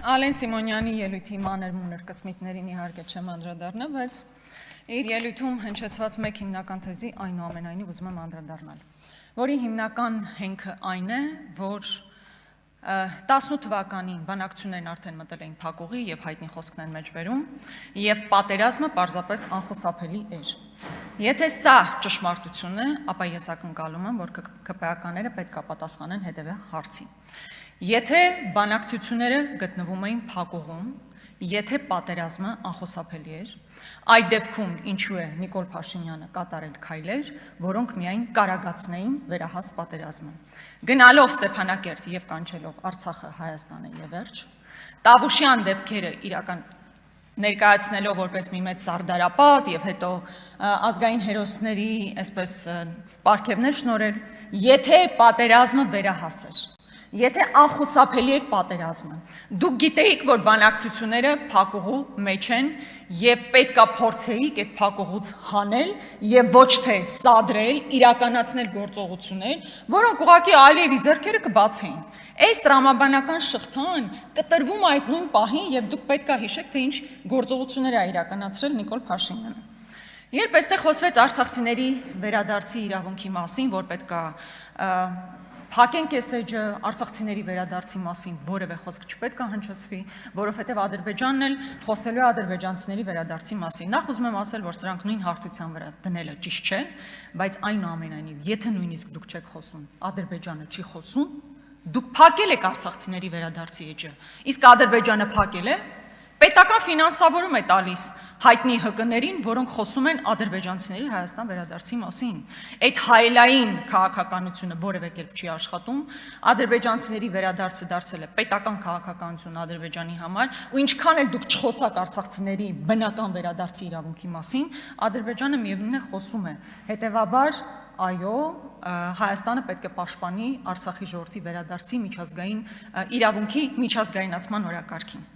Ալեն Սիմոնյանի ելույթի մանր մուներ կսմիթներին իհարկե չեմ անդրադառնա, բայց իր ելույթում հնչեցված մեկ հիմնական թեզի այնուամենայնիվ ուզում եմ անդրադառնալ, որի հիմնական հենքը այն է, որ 18 թվականին բանակցություններն արդեն մտել էին փակուղի եւ հայտնի խոսքն են մեջբերում եւ պատերազմը պարզապես անխուսափելի էր։ Եթե սա ճշմարտություն է, ապա ես ակնկալում եմ, որ ԿՊԱ-ականները պետք է պատասխանեն հետևյալ հարցին։ Եթե բանակցությունները գտնվում էին փակուղում, եթե պատերազմը անխուսափելի էր, այդ դեպքում ինչու է Նիկոլ Փաշինյանը կատարել քայլեր, որոնք միայն կարագացնեին վերահաս պատերազմը։ Գնալով Ստեփանակերտ եւ կանչելով Արցախը, Հայաստանը եւ վերջ, Տավուշյան դեպքերը իրական ներկայացնելով որպես մի մեծ սարդարապատ եւ հետո ազգային հերոսների այսպես պարգևներ շնորհել, եթե պատերազմը վերահաս էր, եթե անխուսափելի էր պատերազմը, դուք գիտեիք, որ բանակցությունները փակուղու մեջ են եւ պետքա փորձեիք այդ փակուղուց հանել եւ ոչ թե սադրել, իրականացնել գործողություններ, որոնք ուղղակի Ալիևի ձեռքերը կբացեին։ Այս տրամաբանական շղթան կտրվում այդ նույն պահին եւ դուք պետքա հիշեք, թե ինչ գործողություններ է իրականացրել Նիկոլ Փաշինյանը։ Երբ այստեղ խոսվեց արցախցիների վերադարձի իրավունքի մասին, որ պետքա Փակենք այս էջը արցախցիների վերադարձի մասին որևէ խոսք չպետք է հնչեցվի, որովհետև Ադրբեջանն էլ խոսելու է ադրբեջանցիների վերադարձի մասին։ Նախ ուզում եմ ասել, որ սրանք նույն հարթության վրա դնելը ճիշտ չէ, բայց այնուամենայնիվ, եթե նույնիսկ դուք չեք խոսում, Ադրբեջանը չի խոսում, դուք փակել եք արցախցիների վերադարձի էջը, իսկ Ադրբեջանը փակել է, պետական ֆինանսավորում է տալիս հայտնի ՀԿ-ներին, որոնք խոսում են ադրբեջանցիների Հայաստան վերադարձի մասին։ Այդ հայելային քաղաքականությունը որևէ կերպ չի աշխատում, ադրբեջանցիների վերադարձը դարձել է պետական քաղաքականություն Ադրբեջանի համար, ու ինչքան էլ դուք չխոսակ արցախցիների բնական վերադարձի իրավունքի մասին, Ադրբեջանը միևնույն է խոսում է։ Հետևաբար, այո, Հայաստանը պետք է պաշտպանի Արցախի ժողովրդի վերադարձի միջազգային իրավունքի միջազգայնացման օրակարգին։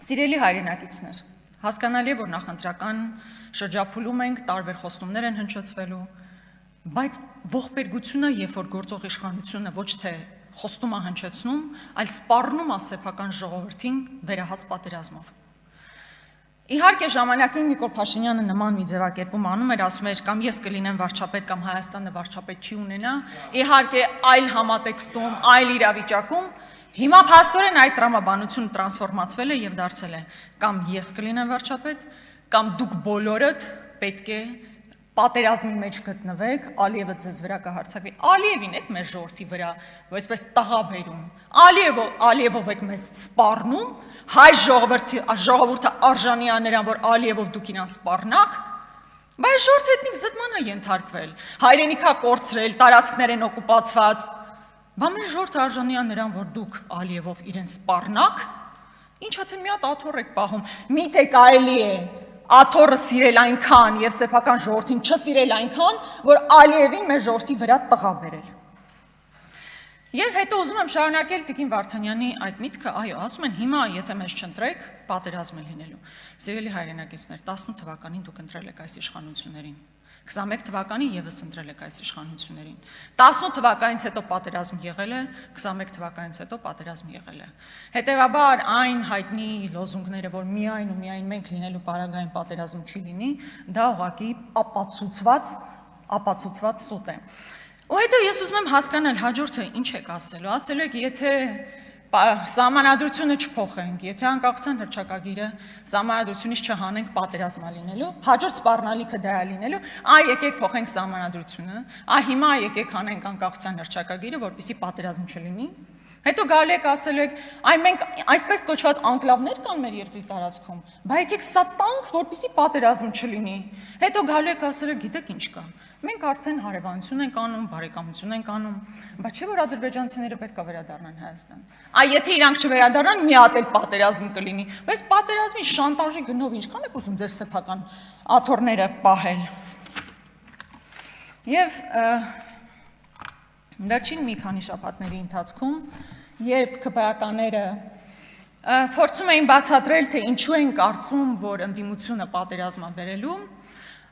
Սիրելի հայրենակիցներ, հասկանալի է, որ նախընտրական շրջափուլում ենք, տարբեր խոստումներ են հնչեցվելու, բայց ողբերգությունը, երբ որ գործող իշխանությունը ոչ թե խոստում է հնչեցնում, այլ սպառնում է սեփական ժողովրդին վերահաս պատերազմով։ Իհարկե ժամանակին Նիկոլ Փաշինյանը նման մի ձևակերպում անում էր, ասում էր կամ ես կլինեմ վարչապետ կամ Հայաստանը վարչապետ չի ունենա, իհարկե այլ համատեքստում, այլ իրավիճակում, հիմա փաստորեն այդ տրամաբանությունը տրանսֆորմացվել է եւ դարձել է կամ ես կլինեմ վարչապետ, կամ դուք բոլորդ պետք է պատերազմի մեջ գտնվեք, Ալիևը ձեզ վրա կհարձակվի։ Ալիևին եք մեր ժողովրդի վրա, այսպես տղա բերում։ Ալիևով եք մեզ սպառնում, հայ ժողովուրդը արժանի է նրան, որ Ալիևով դուք իրան սպառնաք, բայց ժողովուրդը էթնիկ զտման է ենթարկվել, հայրենիքա կորցրել, տարածքներ են օկուպացված։ Բա մեր ժողովուրդը արժանի է նրան, որ դուք Ալիևով իրեն սպառնաք, ինչա թե մի հատ աթոռ եք պահում, միթե կարելի է աթոռը սիրել այնքան եւ սեփական ժողովրդին չսիրել այնքան, որ Ալիևին մեր ժողովրդի վրա տղա բերել։ Եվ հետո ուզում եմ շարունակել Տիկին Վարդանյանի այդ միտքը, այո, ասում են հիմա եթե մեզ չընտրեք, պատերազմ է լինելու։ Սիրելի հայրենակիցներ, 18 թվականին դուք ընտրել եք այս իշխանություններին։ 21 թվականին եւս ընտրել եք այս իշխանություններին։ 18 թվականից հետո պատերազմ եղել է, 21 թվականից հետո պատերազմ եղել է։ Հետևաբար այն հայտնի լոզունգները, որ միայն ու միայն մենք լինելու պարագային պատերազմ չի լինի, դա ուղղակի ապացուցված սուտ է։ Ու հետո ես ուզում եմ հասկանալ հաջորդը ինչ եք ասելու։ Ասելու եք, եթե սահմանադրությունը չփոխենք, եթե անկախության հռչակագիրը սահմանադրությունից չհանենք, պատերազմ է լինելու, հաջորդ սպառնալիքը դա է լինելու, եկեք փոխենք սահմանադրությունը, հիմա եկեք հանենք անկախության հռչակագիրը, որպեսզի պատերազմ չլինի։ Հետո գալու եք ասելու եք, մենք այսպես կոչված անկլավներ կան մեր երկրի տարածքում, բա եկեք սա տանք, որպեսզի պատերազմ չլինի։ Հետո գալու եք ասելու եք, գիտեք ինչ կա։ Մենք արդեն հարևանություն ենք անում, բարեկամություն ենք անում, բայց չէ՞ որ ադրբեջանցիները պետք է վերադառնան Հայաստան։ Եթե իրանք չվերադառնան, մի հատ էլ պատերազմ կլինի, բայց պատերազմի շանտաժի գնով ինչքան եք ուզում ձեր սեփական աթոռները պահել։ Եվ վերջին մի քանի շաբաթների ընթացքում, երբ ԿՊԱ-ականները փորձում էին բացատրել, թե ինչու են կարծում, որ ընդդիմությունը պատերազմ է բերելու,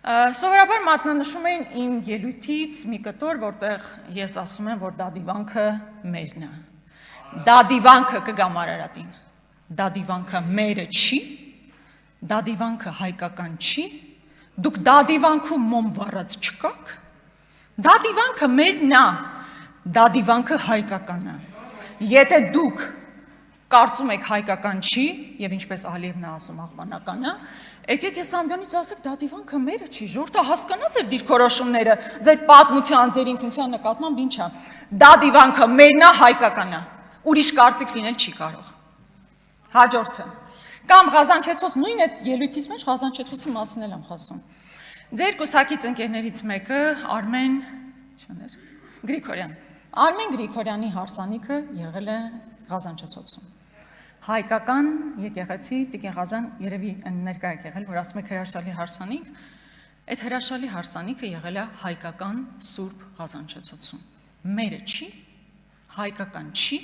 սովորաբար մատնանշում էին իմ ելույթից մի կտոր, որտեղ ես ասում եմ, որ դա դիվանքը մերն է։ Դադիվանքը կգամ Արարատին, դադիվանքը մերը չի, դադիվանքը հայկական չի, դուք դադիվանքում մոմ վառած չկաք, դադիվանքը մերն է, դադիվանքը հայկական է, եթե դուք կարծում եք հայկական չի, և ինչպես Ալիևն է ասում աղբանական է, եկեք ես ամբյանից ասեք դադիվանքը մերը չի, ժողովուրդը հասկանա ձեր դիրքորոշումները, ձեր պատմության, ձեր ինքնության նկատմամբ ինչ է, դադիվանքը մերն է, հայկական է, ուրիշ կարծիք լինել չի կարող։ Հաջորդը, կամ Ղազանչեցոց, նույն այդ ելույթից մեջ Ղազանչեցոցի մասին եմ խոսում։ Ձեր կուսակից ընկերներից մեկը Արմեն Գրիգորյան։ Արմեն Գրիգորյանի հարսանիքը եղել է Ղազանչեցոցում։ Հայկական եկեղեցի Տիկին Ղազան երևի ներկա եք եղել, որ ասում եք հրաշալի հարսանիք, այդ հրաշալի հարսանիքը եղել է հայկական Սուրբ Ղազանչեցոցում։ Մերը չի, հայկական չի,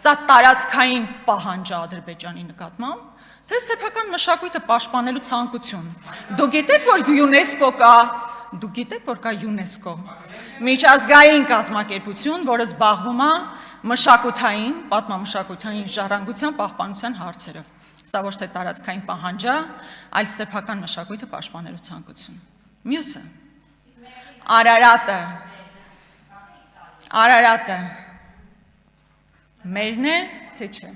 սա տարածքային պահանջ է Ադրբեջանի նկատմամբ, թե սեփական մշակույթը պաշտպանելու ցանկություն։ Դուք գիտեք, որ ՅՈՒՆԵՍԿՕ կա, դուք գիտեք, որ կա ՅՈՒՆԵՍԿՕ, միջազգային կազմակերպություն, որը զբաղվում է մշակութային, պատմամշակութային ժառանգության պահպանության հարցերով։ Սա ոչ թե տարածքային պահանջ է, այլ սեփական մշակույթը պաշտպանելու ցանկություն։ Մյուսը, Արարատը մերն է, թե չէ։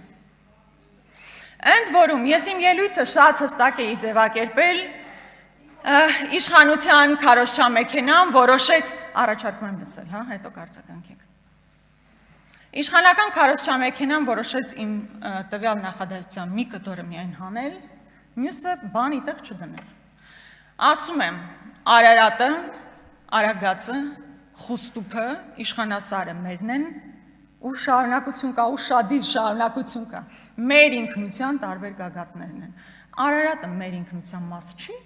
Ընդ որում, ես իմ ելույթը շատ հստակ էի ձևակերպել, իշխանության քարոզչամեքենան որոշեց, առաջարկում եմ լսել, հա, հետո կարծականքեք։ Իշխանական քարոզչամեքենան որոշեց իմ տվյալ նախադասության մի կտորը միայն հանել, մյուսը բան իտեղ չդնել։ Ասում եմ, Արարատը, Արագածը, Խուստուփը, իշխանասարը մերն են, ու շարունակություն կա, ու շադիր շարունակություն կա, մեր ինքնության տարբեր գագաթներն են։ Արարատը մեր ինքնության մաս չի,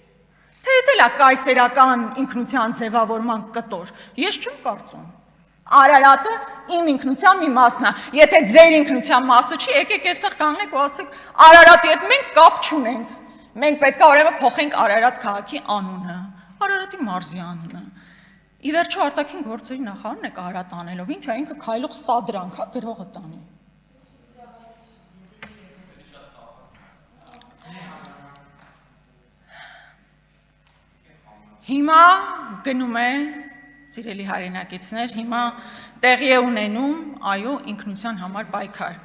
թե էլ է կայսերական ինքնության ձևավորման կտոր, ես չեմ կարծում։ Արարատը իմ ինքնության մի մասն է, եթե ձեր ինքնության մասը չի, եկեք այստեղ կանգնեք ու ասեք, Արարատի հետ մենք կապ չունենք, մենք պետք է ուրեմն փոխենք Արարատ քաղաքի անունը, Արարատի մարզի անունը։ Ի վերջո արտաքին գործերի նախարարն է Արարատ անելով, ինչ է ինքը քայլող սադրանք, հա, գրողը տանի։ Հիմա գնում է, սիրելի հայրենակիցներ, հիմա տեղի է ունենում, այո, ինքնության համար պայքար։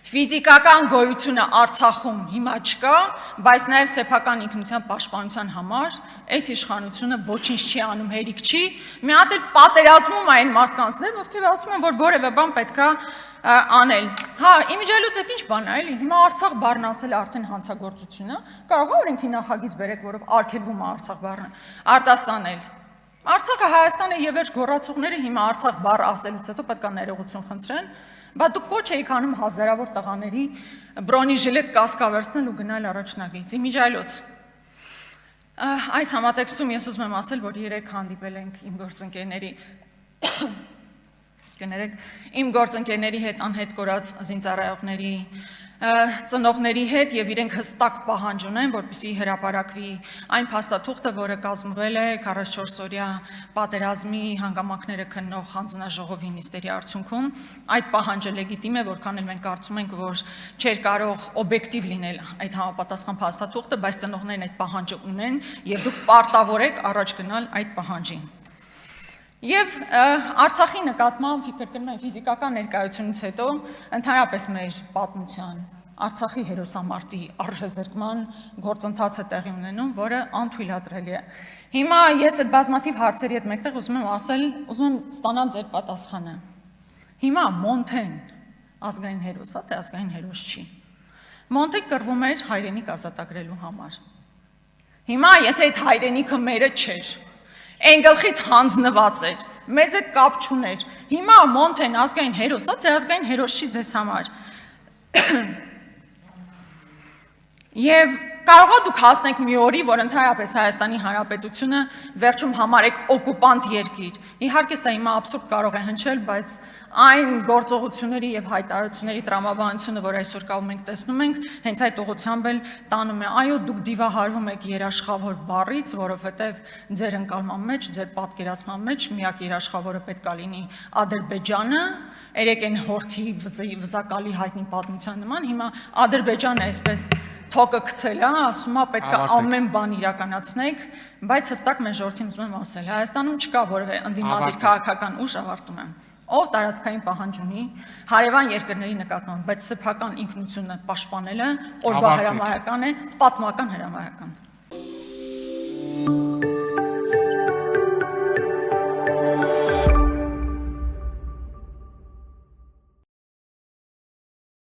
Ֆիզիկական գոյությունը Արցախում հիմա չկա, բայց նաև սեփական ինքնության պաշտպանության համար այս իշխանությունը ոչինչ չի անում, հերիք չի, մի հատ էլ պատերազմում այն մարդկանց դեմ, ովքեր ասում են, որ որևէ բան պետք է անել։ Հա, իմիջիայլոց այդ ինչ բան է, էլի, հիմա Արցախ բառն ասել է արդեն հանցագործություն է, կարող է օրենքի նախագիծ բերեք, որով արգելվում է Արցախ բառը արտասանել։ Արցախը Հայաստանը եւ վերջ գոռացողները հիմա Արցախ բառ ասելուց հետո պետք է ներողություն խնդրեն, բայց դուք կոչ էիք անում հազարավոր տղաների բրոնիժիլետ կասկավերցնել ու գնալ առաջնագից, իմիջիայլոց։ Այս համատեքստում ես ուզում եմ ասել, որ երեք հանդիպել ենք իմ գործընկերների կներեք, իմ գործընկերների հետ անհետ կորած զինծառայողների ծնողների հետ եւ իրենք հստակ պահանջ ունեն, որպեսզի հրապարակվի այն փաստաթուղթը, որը կազմվել է 44 օրյա պատերազմի հանգամանքները քննող հանձնաժողովի նիստերի արդյունքում, այդ պահանջը լեգիտիմ է, որքան էլ մենք կարծում ենք, որ չէր կարող օբյեկտիվ լինել այդ համապատասխան փաստաթուղթը, բայց ծնողներն այդ պահանջը ունեն եւ դուք պարտավոր եք առաջ գնալ այդ պահանջին։ Եվ Արցախի նկատմամբ կրկնում եմ ֆիզիկական ներկայությունից հետո ընդհանրապես մեր պատմության Արցախի հերոսամարտի արժեզրկման գործընթացը տեղի ունենում, որը անթույլատրելի է։ Հիմա ես այդ բազմաթիվ հարցերի հետ մեկտեղ ուզում եմ ասել, ուզում եմ ստանալ ձեր պատասխանը։ Հիմա Մոնթեն ազգային հերոս է, թե ազգային հերոս չի։ Մոնթեն կռվում էր հայրենիք ազատագրելու համար։ Հիմա եթե այդ հայրենիքը մերը չէր, այն գլխից հանձնված էր, մեզ հետ կապ չուներ։ Հիմա Մոնթեն ազգային հերոս է, թե ազգային հերոս չի ձեզ համար։ Եվ կարող է դուք հասնեք մի օրի, որ ընդհանրապես Հայաստանի Հանրապետությունը վերջում համարեք օկուպանտ երկիր։ Իհարկե սա հիմա աբսուրդ կարող է հնչել, բայց այն գործողությունների եւ հայտարարությունների տրամաբանությունը, որ այսօր կա ու մենք տեսնում ենք, հենց այդ ուղղությամբ էլ տանում է, այո, դուք դիվահարվում եք երաշխավոր բառից, որովհետեւ ձեր ընկալման մեջ, ձեր պատկերացման մեջ միակ երաշխավորը պետք է լինի Ադրբեջանը, երեք այն հորթի վզակալի հայտնի պատմության նման, հիմա Ադրբեջանը այսպես թոկը գցել է, ասում է պետք է ամեն բան իրականացնեք, բայց հստակ մեր ժողովրդին ուզում եմ ասել, Հայաստանում չկա որևէ ընդդիմադիր քաղաքական ուժ, ավարտում եմ, ով տարածքային պահանջ ունի հարևան երկրների նկատմամբ, բայց սեփական ինքնությունը պաշտպանելը օրվա հրամայական է, պատմական հրամայական։